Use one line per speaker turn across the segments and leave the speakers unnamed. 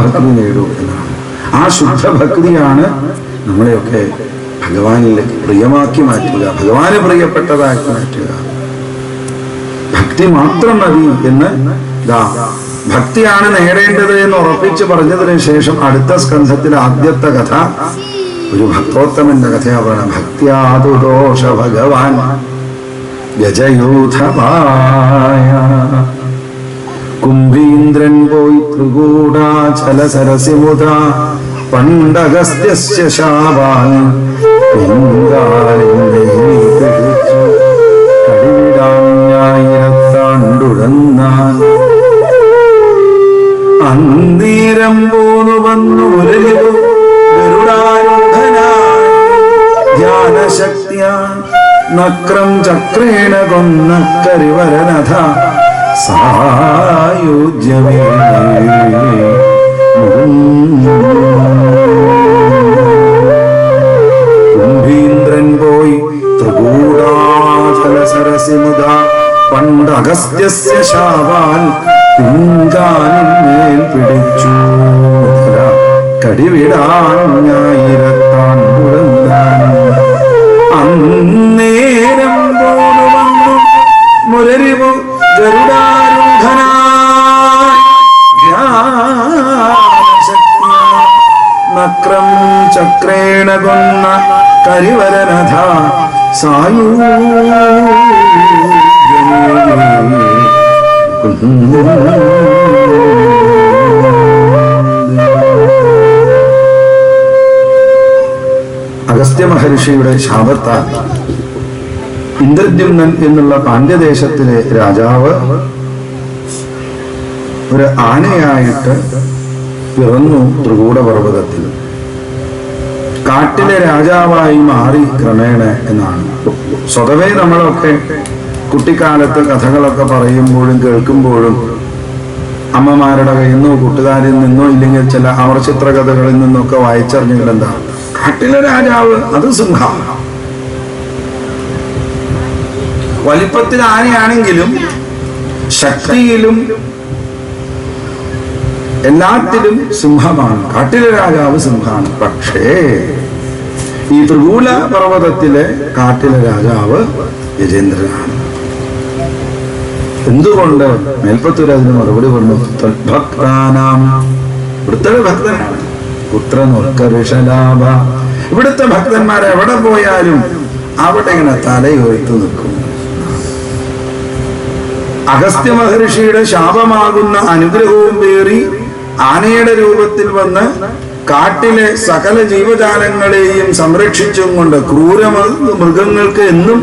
ഭക്തി നേടൂ എന്നാണ്. ആ ശുദ്ധ ഭക്തിയാണ് നമ്മളെയൊക്കെ ഭഗവാനിലേക്ക് പ്രിയമാക്കി മാറ്റുക, ഭഗവാന് പ്രിയപ്പെട്ടതാക്കി മാറ്റുക. ഭക്തി മാത്രം മതി എന്ന് ഭക്തിയാണ് നേടേണ്ടത് എന്ന് ഉറപ്പിച്ച് പറഞ്ഞതിന് ശേഷം അടുത്ത സ്കന്ധത്തിലെ ആദ്യത്തെ കഥ ഒരു ഭക്തോത്തമന്റെ കഥയാണ്. ഭക്തിയാതുദോഷ ഭഗവാൻ ഗജയൂഥമായ കുംഭീന്ദ്രൻ പോയി ത്രികൂടാചല സരസിമുത പണ്ടഗസ്ത്യസ്യ ശാപാൻ കടിവിടാഞ്ഞായിരത്താണ്ടുഴന്നാൻ അന്നേരം പോന്നു വന്നു മുരളിതു ഗരുഡാരൂഢനായി ധ്യാനശക്തിയ നക്രം ചക്രേണ കൊന്ന കരിവരനഥ സായുജ്യമേ. കുംഭീന്ദ്രൻ പോയി ത്രികൂടാചല സരസിമുത പണ്ടഗസ്ത്യസ്യ ശാപാൽ പിങ്കാലിന്മേൽ പിടിച്ചു കടിവിടാഞ്ഞായിരത്താണ്ടുഴന്നാൻ അന്നേരം പോന്നു വന്നു മുരരിവു ഗരുഡാരൂഢനായി ധ്യാനശക്തിയ നക്രം ചക്രേണ കൊന്ന കരിവരനഥ സായൂജ്യമേ. അഗസ്ത്യ മഹർഷിയുടെ ശാപത്താൽ ഇന്ദ്രദ്യുമ്നൻ എന്നുള്ള പാണ്ഡ്യദേശത്തിലെ രാജാവ് ഒരു ആനയായിട്ട് പിറന്നു ത്രികൂടപർവ്വതത്തിൽ. കാട്ടിലെ രാജാവായി മാറി ക്രമേണ എന്നാണ്. സ്വതവേ നമ്മളൊക്കെ കുട്ടിക്കാലത്ത് കഥകളൊക്കെ പറയുമ്പോഴും കേൾക്കുമ്പോഴും അമ്മമാരുടെ കയ്യിൽ നിന്നോ കൂട്ടുകാരിൽ നിന്നോ ഇല്ലെങ്കിൽ ചില അമർചിത്ര കഥകളിൽ നിന്നൊക്കെ വായിച്ചറിഞ്ഞിട്ട് എന്താ, കാട്ടിലെ രാജാവ് അത് സിംഹം. വലിപ്പത്തിൽ ആനയാണെങ്കിലും ശക്തിയിലും എല്ലാത്തിലും സിംഹമാണ്. കാട്ടിലെ രാജാവ് സിംഹമാണ്. പക്ഷേ ഈ ത്രികൂല പർവ്വതത്തിലെ കാട്ടിലെ രാജാവ് ഗജേന്ദ്രനാണ്. എന്തുകൊണ്ട്? മേൽപ്പത്തൂർ അതിന് മറുപടി പറഞ്ഞു, ഭക്താനാം, ഇവിടുത്തെ ഭക്തനാണ്. പുത്രനോർക്കർഷലാഭ, ഇവിടുത്തെ ഭക്തന്മാർ എവിടെ പോയാലും അവിടെ ഇങ്ങനെ തലയുയർത്തു നിൽക്കും. അഗസ്ത്യ മഹർഷിയുടെ ശാപമാകുന്ന അനുഗ്രഹവും പേറി ആനയുടെ രൂപത്തിൽ വന്ന് കാട്ടിലെ സകല ജീവജാലങ്ങളെയും സംരക്ഷിച്ചും കൊണ്ട് ക്രൂര മൃഗങ്ങൾക്ക് എന്നും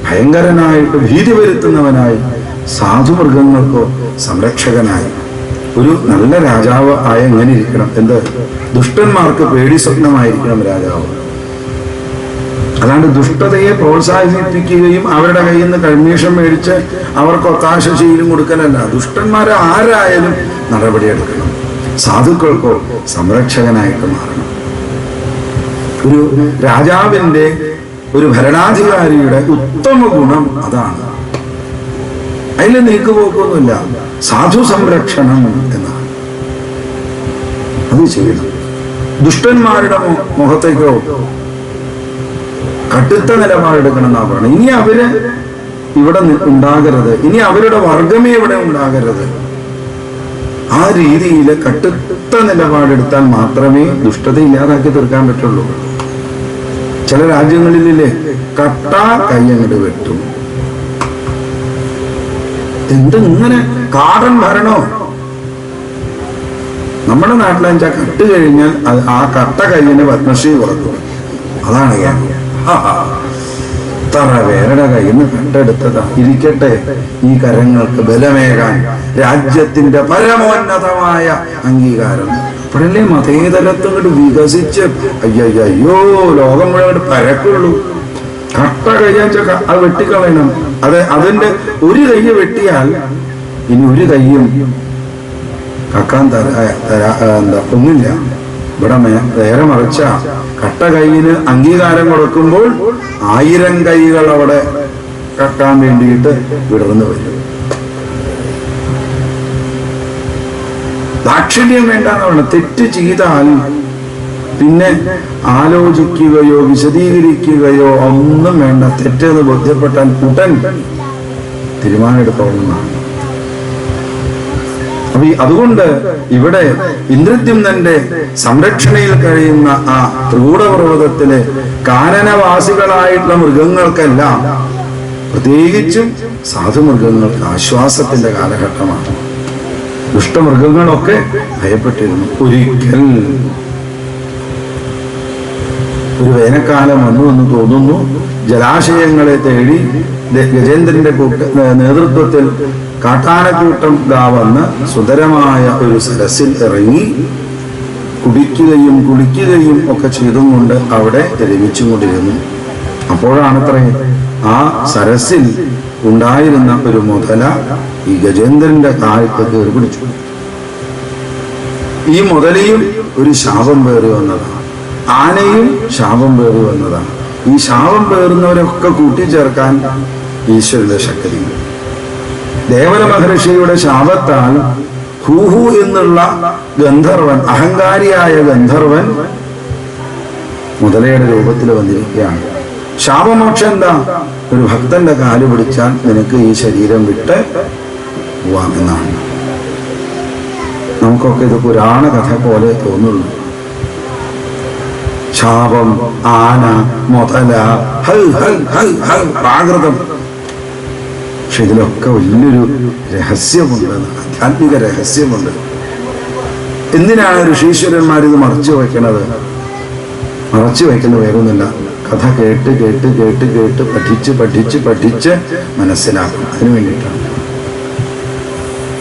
ഭയങ്കരനായിട്ട് ഭീതി വരുത്തുന്നവനായി, സാധുമൃഗങ്ങൾക്കോ സംരക്ഷകനായി ഒരു നല്ല രാജാവ് ആയ എങ്ങനെ ഇരിക്കണം? എന്ത് ദുഷ്ടന്മാർക്ക് പേടി സ്വപ്നമായിരിക്കണം രാജാവ്. അല്ലാണ്ട് ദുഷ്ടതയെ പ്രോത്സാഹിപ്പിക്കുകയും അവരുടെ കയ്യിൽ നിന്ന് കമ്മീഷൻ മേടിച്ച് അവർക്ക് ഒത്താശ ചെയ്യലും കൊടുക്കലല്ല. ദുഷ്ടന്മാരെ ആരായാലും നടപടിയെടുക്കണം. സാധുക്കൾക്കോ സംരക്ഷകനായിട്ട് മാറണം. ഒരു രാജാവിന്റെ, ഒരു ഭരണാധികാരിയുടെ ഉത്തമ ഗുണം അതാണ്. അതിൽ നീക്കുപോക്കൊന്നുമില്ല. സാധു സംരക്ഷണം എന്നാണ്. അത് ചെയ്യണം. ദുഷ്ടന്മാരുടെ മുഖത്തേക്കോ കടുത്ത നിലപാടെടുക്കണം എന്നാ പറയുന്നത്. ഇനി അവര് ഇവിടെ ഉണ്ടാകരുത്, ഇനി അവരുടെ വർഗമേ ഇവിടെ ഉണ്ടാകരുത്. ആ രീതിയിൽ കടുത്ത നിലപാടെടുത്താൽ മാത്രമേ ദുഷ്ടത ഇല്ലാതാക്കി തീർക്കാൻ പറ്റുള്ളൂ. ചില രാജ്യങ്ങളിലെ കട്ട കൈയങ്ങട് വെട്ടും. ഇങ്ങനെ കാടൻ ഭരണോ? നമ്മുടെ നാട്ടിലെച്ചാൽ കട്ട് കഴിഞ്ഞാൽ ആ കട്ട കൈയിന് പത്മശ്രീ കൊടുക്കും. അതാണ് തറ വേരുടെ കയ്യിൽ നിന്ന് കണ്ടെടുത്തതാ. ഇരിക്കട്ടെ, ഈ കരങ്ങൾക്ക് ബലമേകാൻ രാജ്യത്തിന്റെ പരമോന്നതമായ അംഗീകാരം. അപ്പോഴല്ലേ മതേതരത്വം കൊണ്ട് വികസിച്ച് അയ്യോ ലോകം മുഴുവൻ പരക്കുള്ളൂ. കട്ട കയ്യാച്ച അത് വെട്ടിക്കളയണം. അതിന്റെ ഒരു കൈ വെട്ടിയാൽ ഇനി ഒരു കയ്യും കക്കാൻ ഒന്നില്ല. ഇവിടെ നേരെ മറിച്ച കട്ട കൈയിന് അംഗീകാരം കൊടുക്കുമ്പോൾ 1000 കൈകൾ അവിടെ കക്കാൻ വേണ്ടിയിട്ട് വിടർന്നു വരും. ദാക്ഷിണ്യം വേണ്ടെന്ന് പറയണം. തെറ്റ് ചെയ്താൽ പിന്നെ ആലോചിക്കുകയോ വിശദീകരിക്കുകയോ ഒന്നും വേണ്ട. തെറ്റെന്ന് ബോധ്യപ്പെട്ടാൽ ഉടൻ തീരുമാനമെടുക്കണമെന്നാണ്. അപ്പൊ അതുകൊണ്ട് ഇവിടെ ഇന്ദ്രദ്യുമ്നന്റെ സംരക്ഷണയിൽ കഴിയുന്ന ആ ത്രികൂടപർവ്വതത്തിലെ കാനനവാസികളായിട്ടുള്ള മൃഗങ്ങൾക്കെല്ലാം, പ്രത്യേകിച്ചും സാധുമൃഗങ്ങൾക്ക് ആശ്വാസത്തിന്റെ കാലഘട്ടമാണ്. ദുഷ്ടമൃഗങ്ങളൊക്കെ ഭയപ്പെട്ടിരുന്നു. ഒരിക്കൽ ഒരു വേനൽക്കാലം വന്നു എന്ന് തോന്നുന്നു. ജലാശയങ്ങളെ തേടി ഗജേന്ദ്രന്റെ നേതൃത്വത്തിൽ കാട്ടാനക്കൂട്ടം വന്ന് സുന്ദരമായ ഒരു സരസിൽ ഇറങ്ങി കുടിക്കുകയും കുളിക്കുകയും ഒക്കെ ചെയ്തുകൊണ്ട് അവിടെ രമിച്ചുകൊണ്ടിരുന്നു. അപ്പോഴാണത്രേ ആ സരസിൽ ഉണ്ടായിരുന്ന ഒരു മുതല ഈ ഗജേന്ദ്രന്റെ കാലത്ത് കയറി പിടിച്ചു. ഈ മുതലയും ഒരു ശാപം പേറി വന്നതാണ്. ആനയും ശാപം പേറി വന്നതാണ്. ഈ ശാപം പേറുന്നവരൊക്കെ കൂട്ടിച്ചേർക്കാൻ ഈശ്വരന്റെ ശക്തി. ദേവല മഹർഷിയുടെ ശാപത്താൽ ഹൂഹു എന്നുള്ള ഗന്ധർവൻ, അഹങ്കാരിയായ ഗന്ധർവൻ മുതലയുടെ രൂപത്തിൽ വന്നിരിക്കുകയാണ്. ശാപമോക്ഷം എന്താ? ഒരു ഭക്തന്റെ കാല് പിടിച്ചാൽ നിനക്ക് ഈ ശരീരം വിട്ട് പോവാമെന്നാണ്. നമുക്കൊക്കെ ഇത് പുരാണ കഥ പോലെ തോന്നുള്ളൂ. ശാപം, ആന, മുതല, പ്രാകൃതം. പക്ഷെ ഇതിലൊക്കെ വലിയൊരു രഹസ്യമുണ്ട്, ആധ്യാത്മിക രഹസ്യമുണ്ട്. എന്തിനാണ് ഋഷീശ്വരന്മാർ ഇത് മറച്ചു വയ്ക്കണത്? മറച്ചു വയ്ക്കുന്നത് വേറൊന്നുമില്ല, കഥ കേട്ട് കേട്ട് കേട്ട് കേട്ട് പഠിച്ച് പഠിച്ച് പഠിച്ച് മനസ്സിലാക്കും. അതിനു വേണ്ടിയിട്ടാണ്.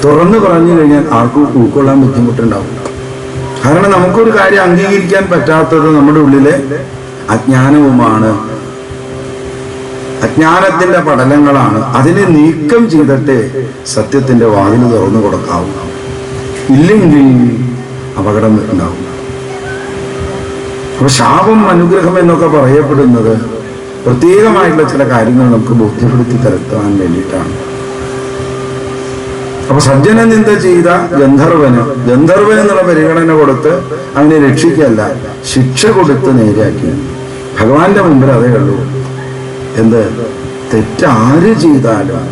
തുറന്നു പറഞ്ഞു കഴിഞ്ഞാൽ ആർക്കും ഉൾക്കൊള്ളാൻ ബുദ്ധിമുട്ടുണ്ടാവും. കാരണം നമുക്കൊരു കാര്യം അംഗീകരിക്കാൻ പറ്റാത്തത് നമ്മുടെ ഉള്ളിലെ അജ്ഞാനവുമാണ്, അജ്ഞാനത്തിന്റെ പടലങ്ങളാണ്. അതിനെ നീക്കം ചെയ്തിട്ട് സത്യത്തിന്റെ വാതിൽ തുറന്നു കൊടുക്കാവും. ഇല്ലെങ്കിൽ അപകടം ഉണ്ടാവും. അപ്പൊ ശാപം, അനുഗ്രഹം എന്നൊക്കെ പറയപ്പെടുന്നത് പ്രത്യേകമായിട്ടുള്ള ചില കാര്യങ്ങൾ നമുക്ക് ബോധ്യപ്പെടുത്തി തരുത്താൻ വേണ്ടിയിട്ടാണ്. അപ്പൊ സജ്ജന നിന്ദ ചെയ്ത ഗന്ധർവൻ എന്നുള്ള പരിഗണന കൊടുത്ത് അവനെ രക്ഷിക്കല്ല, ശിക്ഷ കൊടുത്ത് നേരെയാക്കി. ഭഗവാന്റെ മുമ്പിൽ അതേ ഉള്ളൂ. എന്ത് തെറ്റാര് ചെയ്താലും,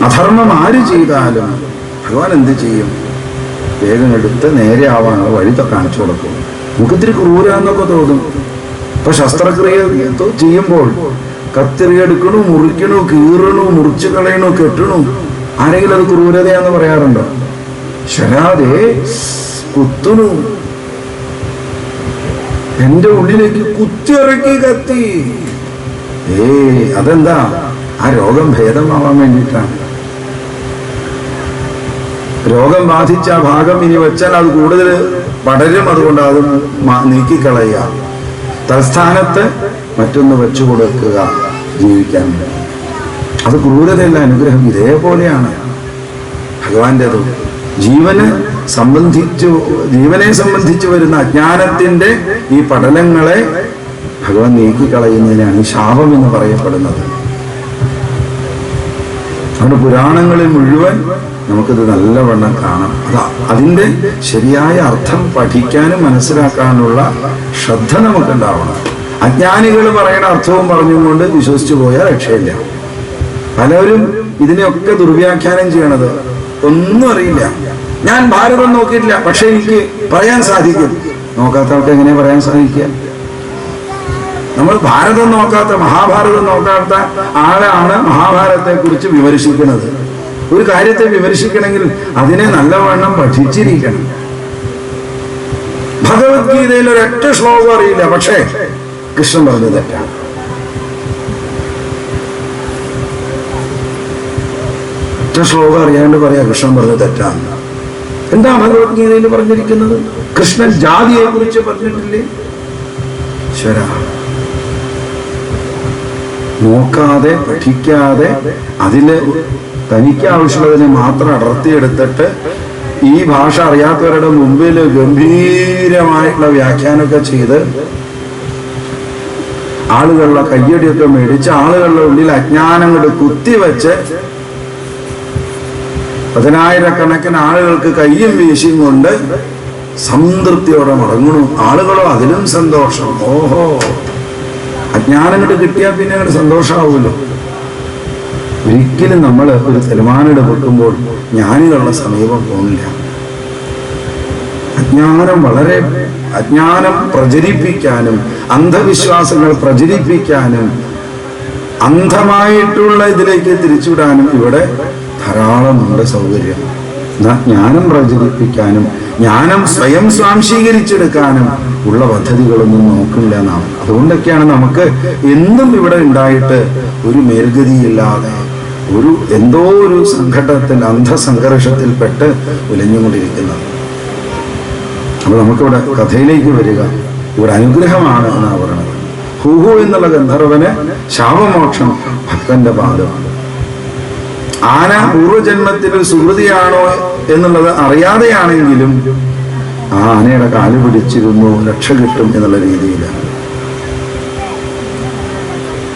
അധർമ്മം ആര് ചെയ്താലും ഭഗവാൻ എന്ത് ചെയ്യും? വേഗം എടുത്ത് നേരെ ആവാനുള്ള വഴി കാണിച്ചു കൊടുക്കും. നമുക്കിത്തിരി ക്രൂരാന്നൊക്കെ തോന്നും. ഇപ്പൊ ശസ്ത്രക്രിയ ചെയ്യുമ്പോൾ കത്തിരിയെടുക്കണു, മുറിക്കണു, കീറണു, മുറിച്ചു കളയണു, കെട്ടണു. ആരെങ്കിലും അത് ക്രൂരതയാന്ന് പറയാറുണ്ടോ? ശരാതെ കുത്തുന്നു, എന്റെ ഉള്ളിലേക്ക് കുത്തിയിറക്കി കത്തി. അതെന്താ? ആ രോഗം ഭേദമാവാൻ വേണ്ടിയിട്ടാണ്. രോഗം ബാധിച്ച ഭാഗം ഇനി വെച്ചാൽ അത് കൂടുതൽ പടരും. അതുകൊണ്ട് അത് നീക്കിക്കളയുക, തൽസ്ഥാനത്ത് മറ്റൊന്ന് വെച്ചു കൊടുക്കുക, ജീവിക്കാൻ. അത് ക്രൂരതയല്ല, അനുഗ്രഹം. ഇതേപോലെയാണ് ഭഗവാന്റേത്. ജീവനെ സംബന്ധിച്ച് വരുന്ന അജ്ഞാനത്തിന്റെ ഈ പടലങ്ങളെ ഭഗവാൻ നീക്കിക്കളയുന്നതിനാണ് ശാപം എന്ന് പറയപ്പെടുന്നത്. നമ്മുടെ പുരാണങ്ങളിൽ മുഴുവൻ നമുക്കിത് നല്ലവണ്ണം കാണാം. അതിന്റെ ശരിയായ അർത്ഥം പഠിക്കാനും മനസ്സിലാക്കാനുള്ള ശ്രദ്ധ നമുക്കുണ്ടാവണം. അജ്ഞാനികൾ പറയുന്ന അർത്ഥവും പറഞ്ഞുകൊണ്ട് വിശ്വസിച്ചു പോയാൽ രക്ഷയില്ല. പലരും ഇതിനെയൊക്കെ ദുർവ്യാഖ്യാനം ചെയ്യണത് ഒന്നും അറിയില്ല. ഞാൻ ഭാരതം നോക്കിയിട്ടില്ല, പക്ഷെ എനിക്ക് പറയാൻ സാധിക്കും. നോക്കാത്തവർക്ക് എങ്ങനെ പറയാൻ സാധിക്കുക? നമ്മൾ ഭാരതം നോക്കാത്ത, മഹാഭാരതം നോക്കാത്ത ആളാണ് മഹാഭാരതത്തെ കുറിച്ച് വിമർശിക്കുന്നത്. ഒരു കാര്യത്തെ വിമർശിക്കണമെങ്കിൽ അതിനെ നല്ലവണ്ണം പഠിച്ചിരിക്കണം. ഭഗവത്ഗീതയിൽ ഒരൊറ്റ ശ്ലോകം അറിയില്ല, പക്ഷേ കൃഷ്ണൻ പറഞ്ഞത് തെറ്റാണ്. ഒറ്റ ശ്ലോകം അറിയാണ്ട് പറയാ കൃഷ്ണൻ പറഞ്ഞത് തെറ്റാണ്. എന്താ ഭഗവത്ഗീതയിൽ പറഞ്ഞിരിക്കുന്നത്? കൃഷ്ണൻ ജാതിയെ കുറിച്ച് പറഞ്ഞിട്ടില്ലേ? ശരാ, നോക്കാതെ പഠിക്കാതെ അതില് തനിക്ക് ആവശ്യമുള്ളതിനെ മാത്രം അടർത്തിയെടുത്തിട്ട് ഈ ഭാഷ അറിയാത്തവരുടെ മുമ്പിൽ ഗംഭീരമായിട്ടുള്ള വ്യാഖ്യാനമൊക്കെ ചെയ്ത് ആളുകളുടെ കയ്യടിയൊക്കെ മേടിച്ച് ആളുകളുടെ ഉള്ളിൽ അജ്ഞാനം കൊണ്ട് കുത്തിവെച്ച് പതിനായിരക്കണക്കിന് ആളുകൾക്ക് കയ്യും വീശിയും കൊണ്ട് സംതൃപ്തിയോടെ മടങ്ങണു. ആളുകളോ അതിലും സന്തോഷം. ഓഹോ, അജ്ഞാനം കൊണ്ട് കിട്ടിയാൽ പിന്നെ അങ്ങോട്ട് സന്തോഷമാവുമല്ലോ. ഒരിക്കലും നമ്മൾ ഒരു തീരുമാനം വെക്കുമ്പോൾ ജ്ഞാനികളുടെ സമീപം പോകില്ല. അജ്ഞാനം പ്രചരിപ്പിക്കാനും അന്ധവിശ്വാസങ്ങൾ പ്രചരിപ്പിക്കാനും അന്ധമായിട്ടുള്ള ഇതിലേക്ക് തിരിച്ചുവിടാനും ഇവിടെ ധാരാളമുണ്ട് സൗകര്യം. ജ്ഞാനം പ്രചരിപ്പിക്കാനും ജ്ഞാനം സ്വയം സ്വാംശീകരിച്ചെടുക്കാനും ഉള്ള പദ്ധതികളൊന്നും നോക്കില്ല നാം. അതുകൊണ്ടൊക്കെയാണ് നമുക്ക് എന്തും ഇവിടെ ഉണ്ടായിട്ട് ഒരു മേൽഗതിയില്ലാതെ എന്തോ ഒരു സംഘട്ടത്തിൽ അന്ധസംഘർഷത്തിൽപ്പെട്ട് ഉലഞ്ഞുകൊണ്ടിരിക്കുന്നത്. അപ്പൊ നമുക്കിവിടെ കഥയിലേക്ക് വരിക ഒരു അനുഗ്രഹമാണ് എന്നാണ് പറയുന്നത്. ഹൂഹു എന്നുള്ള ഗന്ധർവന് ശാപമോക്ഷം ഭക്തന്റെ പാദമാണ്. ആന പൂർവ്വജന്മത്തിൽ സുഹൃതിയാണോ എന്നുള്ളത് അറിയാതെയാണെങ്കിലും ആ ആനയുടെ കാല് പിടിച്ചിരുന്നു, രക്ഷ കിട്ടും എന്നുള്ള രീതിയിലാണ്.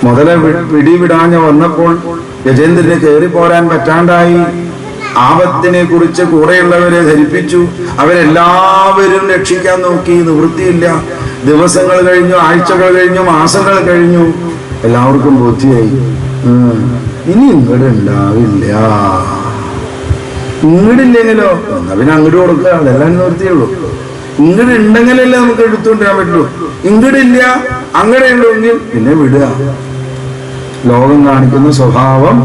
മുതല പിടിവിടാഞ്ഞ വന്നപ്പോൾ ഗജേന്ദ്രന് കയറി പോരാൻ പറ്റാണ്ടായി. ആപത്തിനെ കുറിച്ച് കൂടെയുള്ളവരെ ധരിപ്പിച്ചു. അവരെല്ലാവരും രക്ഷിക്കാൻ നോക്കി, നിവൃത്തിയില്ല. ദിവസങ്ങൾ കഴിഞ്ഞു, ആഴ്ചകൾ കഴിഞ്ഞു, മാസങ്ങൾ കഴിഞ്ഞു. എല്ലാവർക്കും ബോധ്യമായി ഇനി ഇങ്ങോട്ട് ഉണ്ടാവില്ല. ഇങ്ങോട്ടില്ലെങ്കിലോ എന്നാ പിന്നെ അങ്ങോട്ട് കൊടുക്കുക, അതെല്ലാം നിവൃത്തിയുള്ളൂ. ഇങ്ങോട്ട് ഉണ്ടെങ്കിലല്ലേ നമുക്ക് എടുത്തുകൊണ്ടിരാൻ പറ്റുള്ളൂ. ഇങ്ങോട്ടില്ല അങ്ങടെ ഉണ്ടെങ്കിൽ പിന്നെ വിടുക. ലോകം കാണിക്കുന്ന സ്വഭാവം,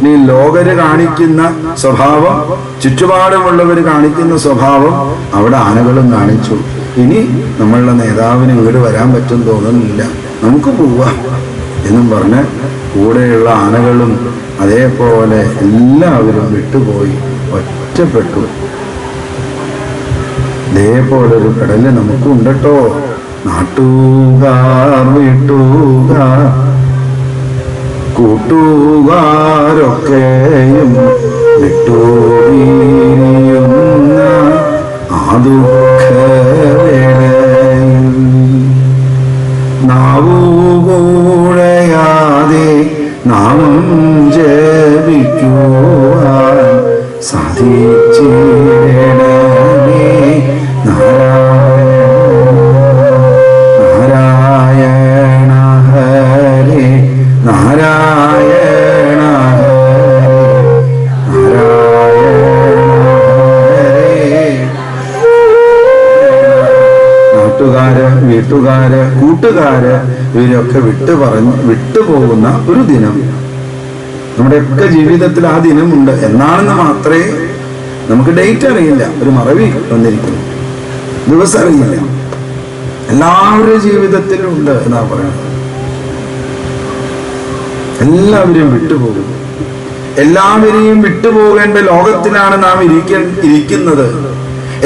നീ ലോകര് കാണിക്കുന്ന സ്വഭാവം, ചുറ്റുപാടുമുള്ളവർ കാണിക്കുന്ന സ്വഭാവം അവിടെ ആനകളും കാണിച്ചു. ഇനി നമ്മളുടെ നേതാവിന് ഇങ്ങോട്ട് വരാൻ പറ്റും തോന്നുന്നില്ല, നമുക്ക് പോവാം എന്നും പറഞ്ഞ് കൂടെയുള്ള ആനകളും അതേപോലെ എല്ലാവരും വിട്ടുപോയി, ഒറ്റപ്പെട്ടു. ഇതേപോലൊരു കടല് നമുക്കും ഉണ്ടട്ടോ. നാട്ടുകാർ വീട്ടുകാർ കൂട്ടുകാരൊക്കെയും വിട്ടുപിരിയുന്ന ആ ദുഃഖവേളയിൽ നാവുകൂടയാതെ നാമം ജപിക്കുവാൻ സാധിച്ചിടണമേ നാരായണ ഹരേ നാരായണ നാട്ടുകാര് വീട്ടുകാര് കൂട്ടുകാര് ഇവരൊക്കെ വിട്ടുപോകുന്ന ഒരു ദിനം നമ്മുടെയൊക്കെ ജീവിതത്തിൽ ആ ദിനമുണ്ട്. എന്നാണെന്ന് മാത്രമേ നമുക്ക് ഡേറ്റ് അറിയില്ല, ഒരു മറവി വന്നിരിക്കുന്നു, ദിവസം അറിയില്ല. എല്ലാവരുടെ ജീവിതത്തിലും ഉണ്ട് എന്നാ പറയുന്നത്. എല്ലാവരെയും വിട്ടുപോകും. എല്ലാവരെയും വിട്ടുപോകേണ്ട ലോകത്തിലാണ് നാം ഇരിക്കുന്നത്.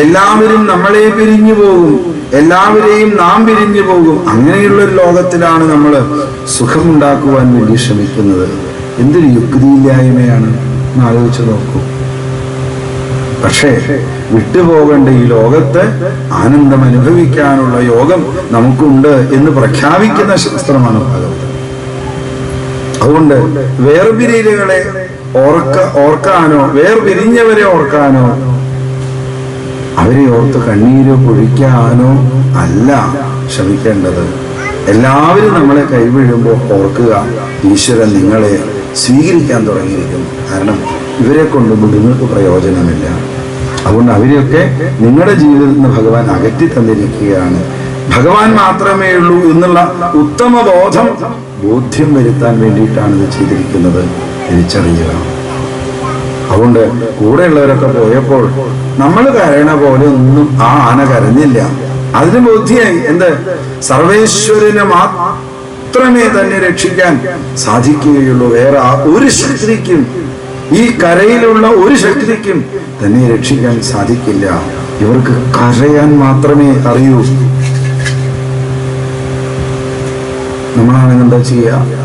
എല്ലാവരും നമ്മളെ പിരിഞ്ഞു പോകും, എല്ലാവരെയും നാം പിരിഞ്ഞു പോകും. അങ്ങനെയുള്ളൊരു ലോകത്തിലാണ് നമ്മൾ സുഖമുണ്ടാക്കുവാൻ വേണ്ടി ശ്രമിക്കുന്നത്. എന്തൊരു യുക്തിയില്ലായ്മയാണ് എന്ന് ആലോചിച്ച് നോക്കൂ. പക്ഷേ വിട്ടുപോകേണ്ട ഈ ലോകത്ത് ആനന്ദം അനുഭവിക്കാനുള്ള യോഗം നമുക്കുണ്ട് എന്ന് പ്രഖ്യാപിക്കുന്ന ശാസ്ത്രമാണ് ഭാഗവതം. അതുകൊണ്ട് വേർപിരിയലുകളെ ഓർക്കാനോ വേർപിരിഞ്ഞവരെ ഓർക്കാനോ അവരെ ഓർത്ത് കണ്ണീരോ പൊഴിക്കാനോ അല്ല ശ്രമിക്കേണ്ടത്. എല്ലാവരും നമ്മളെ കൈവിഴുമ്പോൾ ഓർക്കുക, ഈശ്വരൻ നിങ്ങളെ സ്വീകരിക്കാൻ തുടങ്ങിയിരിക്കുന്നു. കാരണം ഇവരെ കൊണ്ട് നിങ്ങൾക്ക് പ്രയോജനമില്ല. അതുകൊണ്ട് അവരെയൊക്കെ നിങ്ങളുടെ ജീവിതത്തിൽ നിന്ന് ഭഗവാൻ അകറ്റി തന്നിരിക്കുകയാണ്. ഭഗവാൻ മാത്രമേ ഉള്ളൂ എന്നുള്ള ഉത്തമ ബോധ്യം വരുത്താൻ വേണ്ടിയിട്ടാണ് ഇത് ചെയ്തിരിക്കുന്നത്. തിരിച്ചറിയുക. അതുകൊണ്ട് കൂടെയുള്ളവരൊക്കെ പോയപ്പോൾ നമ്മൾ കരയണ പോലെ ഒന്നും ആ ആന കരഞ്ഞില്ല. അതിന് ബോധ്യായി എന്ത്, സർവേശ്വരന് മാത്രമേ തന്നെ രക്ഷിക്കാൻ സാധിക്കുകയുള്ളൂ. വേറെ ഒരു ശക്തിക്കും, ഈ കരയിലുള്ള ഒരു ശക്തിക്കും തന്നെ രക്ഷിക്കാൻ സാധിക്കില്ല. ഇവർക്ക് കരയാൻ മാത്രമേ അറിയൂ. നമ്മളാണെങ്കിൽ എന്താ ചെയ്യുക?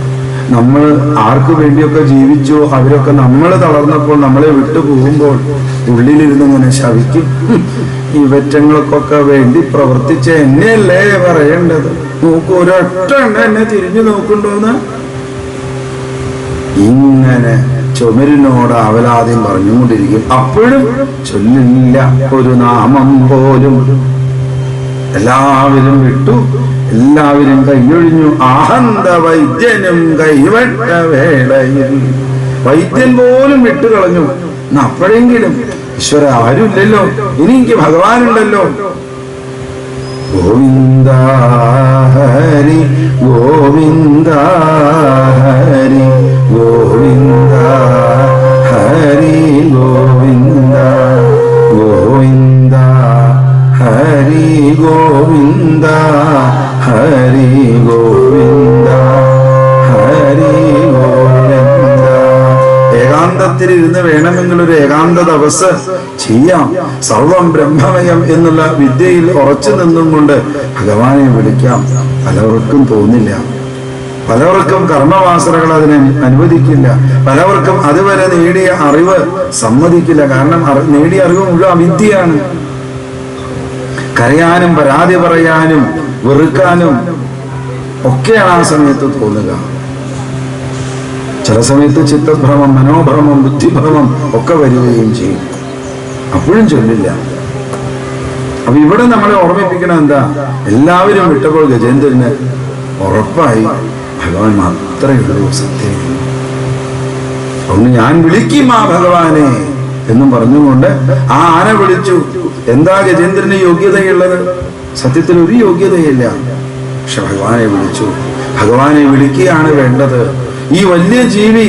നമ്മൾ ആർക്കു വേണ്ടിയൊക്കെ ജീവിച്ചോ അവരൊക്കെ നമ്മൾ തളർന്നപ്പോൾ നമ്മളെ വിട്ടു പോകുമ്പോൾ ഉള്ളിലിരുന്ന് ഇങ്ങനെ ശവിക്കും. ഈ വെറ്റങ്ങൾക്കൊക്കെ വേണ്ടി പ്രവർത്തിച്ച എന്നെയല്ലേ പറയേണ്ടത്? നോക്കൂ, ഒരൊറ്റ എന്നെ തിരിഞ്ഞു നോക്കുന്നുണ്ടോന്ന് ഇങ്ങനെ ചുമരിനോട് അവലാദ്യം പറഞ്ഞുകൊണ്ടിരിക്കും. അപ്പോഴും ചൊല്ലില്ല ഒരു നാമം പോലും. എല്ലാവരും വിട്ടു, എല്ലാവരും കൈയൊഴിഞ്ഞു. ആഹന്ത വൈദ്യനും കൈവട്ട വേളയിൽ വൈദ്യൻ പോലും വിട്ടുകളഞ്ഞു. അപ്പോഴെങ്കിലും ഈശ്വര ആരുമില്ലല്ലോ, ഇനി എനിക്ക് ഭഗവാനുണ്ടല്ലോ. ഗോവിന്ദ ഹരി ഗോവിന്ദ ഹരി ഗോവിന്ദ ഹരി ഗോവിന്ദ ഗോവിന്ദ ഹരി ഗോവിന്ദ ഹരി ഗോവിന്ദ ഹരി ഗോവിന്ദ. ഏകാന്തത്തിലിരുന്ന് വേണമെങ്കിൽ ഒരു ഏകാന്ത തപസ് ചെയ്യാം. സർവം ബ്രഹ്മമയം എന്നുള്ള വിദ്യയിൽ ഉറച്ചു നിന്നും കൊണ്ട് ഭഗവാനെ വിളിക്കാം. പലവർക്കും തോന്നില്ല, പലവർക്കും കർമ്മവാസനകൾ അതിനെ അനുവദിക്കില്ല, പലവർക്കും അതുവരെ നേടിയ അറിവ് സമ്മതിക്കില്ല. കാരണം നേടിയ അറിവ് മുഴുവൻ അവിദ്യയാണ്. കരയാനും പരാതി പറയാനും വെറുക്കാനും ഒക്കെയാണ് ആ സമയത്ത് തോന്നുക. ചില സമയത്ത് ചിത്തഭ്രമം, മനോഭ്രമം, ബുദ്ധിഭ്രമം ഒക്കെ വരികയും ചെയ്യും. അപ്പോഴും ചൊല്ലില്ല. അപ്പൊ ഇവിടെ നമ്മളെ ഓർമ്മിപ്പിക്കണം എന്താ? എല്ലാവരും വിട്ടപ്പോൾ ഗജേന്ദ്രന് ഉറപ്പായി ഭഗവാൻ മാത്രമേ ഉള്ളൂ സത്യം. അതുകൊണ്ട് ഞാൻ വിളിക്കും ആ ഭഗവാനെ എന്നും പറഞ്ഞുകൊണ്ട് ആ ആന വിളിച്ചു. എന്താ ഗജേന്ദ്രന് യോഗ്യതയുള്ളത്? സത്യത്തിൽ ഒരു യോഗ്യതയില്ല. പക്ഷെ ഭഗവാനെ വിളിച്ചു. ഭഗവാനെ വിളിക്കുകയാണ് വേണ്ടത്. ഈ വലിയ ജീവി,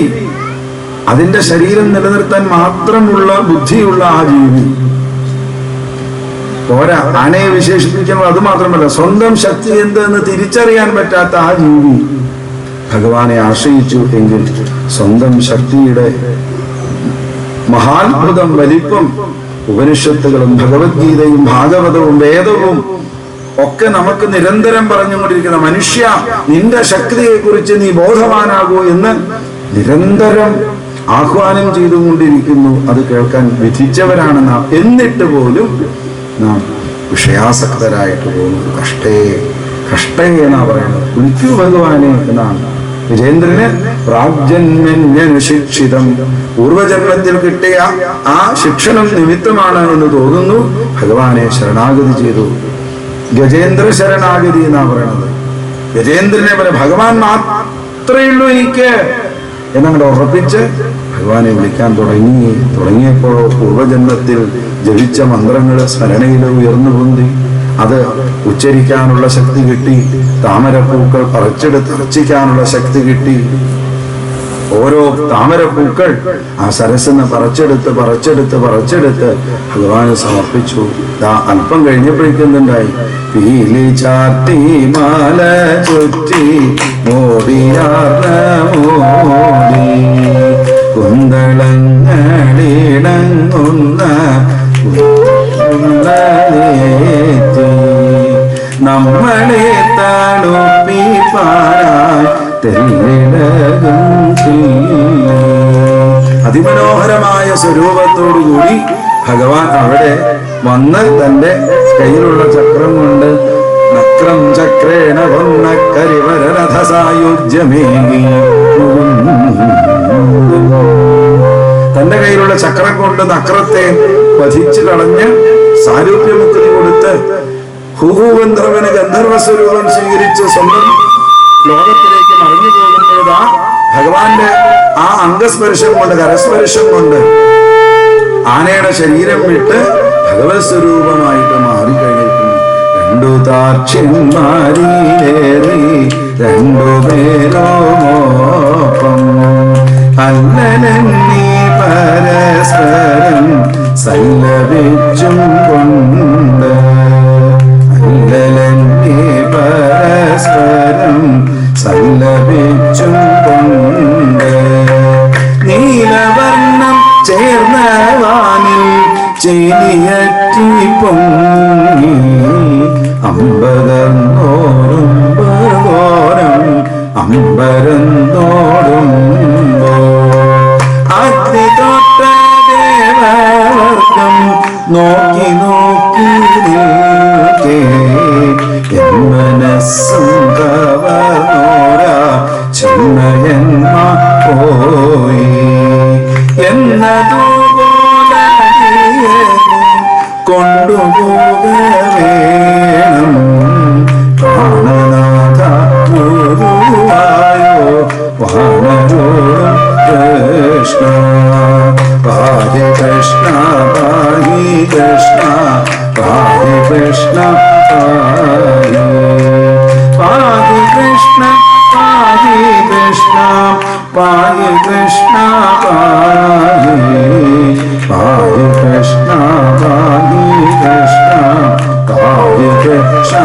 അതിന്റെ ശരീരം നിലനിർത്താൻ മാത്രമുള്ള ബുദ്ധിയുള്ള ആ ജീവി പോരാ. ആനയെ വിശേഷിപ്പിക്കുന്നത് അത് മാത്രമല്ല, സ്വന്തം ശക്തി എന്തെന്ന് തിരിച്ചറിയാൻ പറ്റാത്ത ആ ജീവി ഭഗവാനെ ആശ്രയിച്ചു എങ്കിൽ സ്വന്തം ശക്തിയുടെ മഹാത്ഭുതം, വലിപ്പം ഉപനിഷത്തുകളും ഭഗവത്ഗീതയും ഭാഗവതവും വേദവും ഒക്കെ നമുക്ക് നിരന്തരം പറഞ്ഞുകൊണ്ടിരിക്കുന്ന മനുഷ്യ, നിന്റെ ശക്തിയെ കുറിച്ച് നീ ബോധവാനാകൂ എന്ന് നിരന്തരം ആഹ്വാനം ചെയ്തുകൊണ്ടിരിക്കുന്നു. അത് കേൾക്കാൻ വിധിച്ചവരാണ് നാം. എന്നിട്ട് പോലും നാം വിഷയാസക്തരായിട്ട് പോകുന്നു. കഷ്ടേ കഷ്ടേ എന്നാ പറയുന്നത്. വിളിക്കൂ ഭഗവാനെ എന്നാണ്. വിജേന്ദ്രന് പ്രാഗ്ജന്മന്യനുശിക്ഷിതം, പൂർവജന്മത്തിൽ കിട്ടിയ ആ ശിക്ഷണം നിമിത്തമാണ് എന്ന് തോന്നുന്നു. ഭഗവാനെ ശരണാഗതി ചെയ്തു. ഗജേന്ദ്ര ശരണാഗതി എന്നാ പറയണത്. ഗജേന്ദ്രനെ പോലെ ഭഗവാൻ മാത്രമേ ഉള്ളൂ എനിക്ക് എന്നങ്ങോട്ട് ഉറപ്പിച്ച് ഭഗവാനെ വിളിക്കാൻ തുടങ്ങിയപ്പോൾ പൂർവജന്മത്തിൽ ജപിച്ച മന്ത്രങ്ങൾ സ്മരണയിൽ ഉയർന്നു പൊന്തി. അത് ഉച്ചരിക്കാനുള്ള ശക്തി കിട്ടി. താമരപ്പൂക്കൾ പറിച്ചെടുത്ത് അർച്ചിക്കാനുള്ള ശക്തി കിട്ടി. ഓരോ താമരപ്പൂക്കൾ ആ സരസ്സിന് പറിച്ചെടുത്ത് ഭഗവാന് സമർപ്പിച്ചു. അല്പം കഴിഞ്ഞപ്പോഴേക്കുണ്ടായി പീലി ചാത്തി മാല ചുറ്റി മോടിയാർന്ന മോടി കുന്തളങ്ങളിടങ്ങുന്ന നമ്മളെ തണുപ്പി പാരാൻ അതിമനോഹരമായ സ്വരൂപത്തോടുകൂടി ഭഗവാൻ അവിടെ വന്ന് തന്റെ കയ്യിലുള്ള ചക്രം കൊണ്ട് നക്രം ചക്രേണ വന്ന കരിവരഥസായുജ്യമേകി തന്റെ കയ്യിലുള്ള ചക്രം കൊണ്ട് നക്രത്തെ വധിച്ചു കളഞ്ഞ് സാരൂപ്യമുക്തി കൊടുത്ത് ഹുഹുഗന്ധർവന് ഗന്ധർവ സ്വരൂപം സ്വീകരിച്ച് സ്വന്തം ലോകത്തിലേക്ക് മറിഞ്ഞു പോകുമ്പോഴാ ഭഗവാന്റെ ആ അംഗസ്പർശം കൊണ്ട്, കരസ്പർശം കൊണ്ട് ആനയുടെ ശരീരം വിട്ട് ഭഗവത് സ്വരൂപമായിട്ട് മാറിക്കഴിഞ്ഞിരിക്കുന്നു. രണ്ടു താക്ഷ്യന്മാരിലേറി രണ്ടുപേരോമോപ്പം അല്ലലന്നീ പരസ്പരം സല്ലപിച്ചും കൊണ്ട് അല്ലലന്നീ പരസ്പരം സല്ലപിച്ചും കൊണ്ട് നീലവർണ്ണം ചേർന്ന വാനിൽ ചെലിയറ്റി പൊങ്ങി അമ്പരന്നോടും അമ്പരന്നോടുമ്പോ അഗ്നി തൊട്ട ദേവവർഗം നോക്കി നോക്കി മനസ്സും കവർന്നോരാ ചിന്മയന്മാ പോയി വേണം പ്രാണനാഥ ഗുരുവായോ വാനരോടും കൃഷ്ണ പാഹി കൃഷ്ണ പാഹി കൃഷ്ണ പാഹി കൃഷ്ണ പാഹി കൃഷ്ണ പാഹി കൃഷ്ണ പാഹി കൃഷ്ണ പാഹി പാഹി കൃഷ്ണ പാഹി കൃഷ്ണ പാഹി കൃഷ്ണ